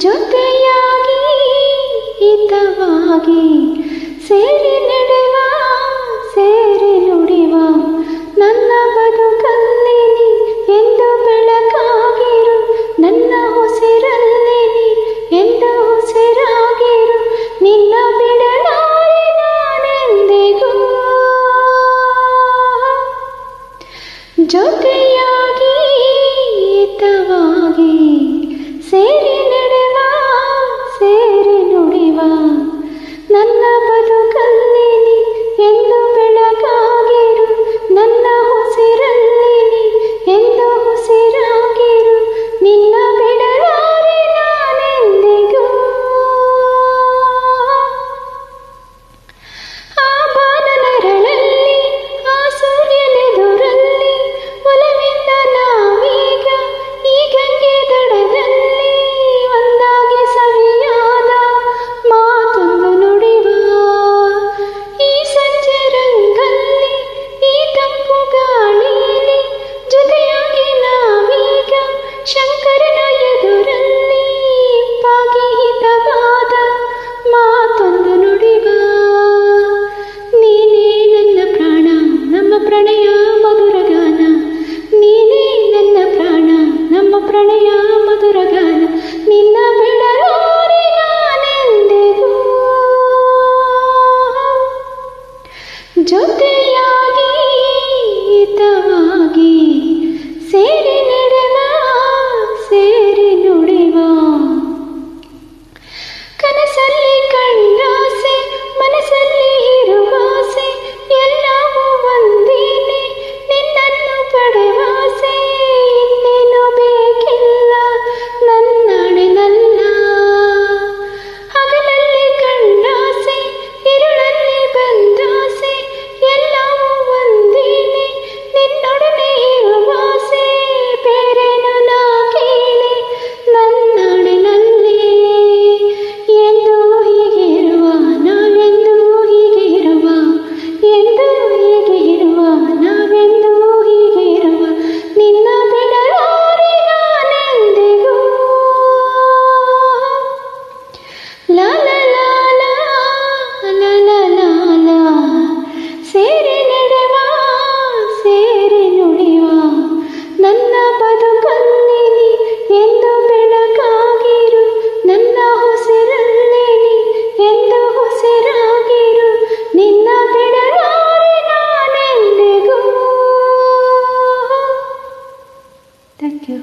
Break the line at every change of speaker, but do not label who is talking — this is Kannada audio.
ಜೊತೆಯಾಗಿ ಹಿತವಾಗಿ ಸೇರಿ ನಡೆವ ಸೇರಿ ನುಡಿವ ನನ್ನ ಬದುಕಲ್ಲಿ ನೀ ಎಂದು ಬೆಳಕಾಗಿರು, ನನ್ನ ಉಸಿರಲ್ಲಿ ನೀ ಎಂದು ಉಸಿರಾಗಿರು, ನಿನ್ನ ಬಿಡಲಾರೆ ನಾನೆಂದಿಗೂ. ಜೊತೆಯಾಗಿ ಹಿತವಾಗಿ ಸೇರಿ ನಡೆವ ಸೇರಿ ನುಡಿವ ನನ್ನ ಬದುಕಲ್ಲಿ ನೀ ಎಂದು ಬೆಳಕಾಗಿರು, ನನ್ನ ಉಸಿರಲ್ಲಿ ನೀ ಎಂದು ಉಸಿರಾಗಿರು, ನಿನ್ನ ಬಿಡಲಾರೆ ನಾನೆಂದಿಗೂ. ಆ ಬಾನನರಳಲ್ಲಿ ಆ ಸೂರ್ಯನೆದುರಲ್ಲಿ ಒಲವಿಂದ ನಾವೀಗ ಈ ಗಂಗೆ ದಡದಲ್ಲಿ ಒಂದಾಗಿ ಸವಿಯಾದ ಮಾತೊಂದು ನುಡಿವ. ಈ ಸಂಜೆ ರಂಗಲ್ಲಿ ಈ ತಂಪು ಗಾಳಿಯಲ್ಲಿ ಜೊತೆಯಾಗಿ ನಾವೀಗ ಶಂಕರನ ಎದುರಲ್ಲಿ ಇಪ್ಪಾಗಿ ಹಿತವಾದ ಮಾತೊಂದು ನುಡಿವ. ನೀನೇ ನನ್ನ ಪ್ರಾಣ ನಮ್ಮ ಪ್ರಣಯ ಮಧುರ ಗಾನ, ನೀನೇ ನನ್ನ ಪ್ರಾಣ ನಮ್ಮ ಪ್ರಣಯ ಮಧುರ ಗಾನ, ನಿನ್ನ ಬಿಡಲಾರೆ ನಾನೆಂದಿಗೂ. ಜೊತೆಯಾಗಿ ಹಿತವಾಗಿ ಸೇರಿ ನಡೆವ ಸೇರಿ ನುಡಿವ. ಕನಸಲ್ಲಿ ಕಂಡಾಸೆ ಮನಸ್ಸಲ್ಲಿ ಇರುವಾಸೆ ಎಲ್ಲವೂ ಒಂದೇನೆ, ನಿನ್ನನ್ನು ಪಡೆವಾಸೆ ಇನ್ನೇನು ಬೇಕಿಲ್ಲ ನನ್ನಡೆನಲ್ಲ. ಹಗಲಲ್ಲಿ ಕಂಡಾಸೆ ഇരുಳಲ್ಲಿ ಬಂದಾಸೆ ಎಲ್ಲವೂ ಒಂದೇನೆ, ನಿನ್ನೊಡನೆ ಇರುವಾಸೆ ಬೇರೇನು ನಾ ಕೇಳಿ ನನ್ನಡೆನಲ್ಲಿ. ಎಂದು ಹೀಗೆ ಇರುವ ನಾವೆಂದು ಹೀಗೆ ಇರುವ, ಎಂದು ಹೀಗೆ ಇರುವ ನಾವೆಂದು ಹೀಗೆ ಇರುವ, ನಿನ್ನ ಬಿಡಲಾರೆ ನಾನೆಂದಿಗೂ. ಲಾ ಲಾ ಲಾ ಲಾ ಲಾ ಲಾ ಲಾ ಲಾ. ಸೇರಿ ನಡೆವ ಸೇರಿ ನುಡಿವ ನನ್ನ ಬದುಕಲ್ಲಿ ನೀ ಎಂದು ಬೆಳಕಾಗಿರು, ನನ್ನ ಉಸಿರಲ್ಲಿ ನೀ ಎಂದು ಉಸಿರಾಗಿರು, ನಿನ್ನ ಬಿಡಲಾರೆ ನಾನೆಂದಿಗೂ. Thank you.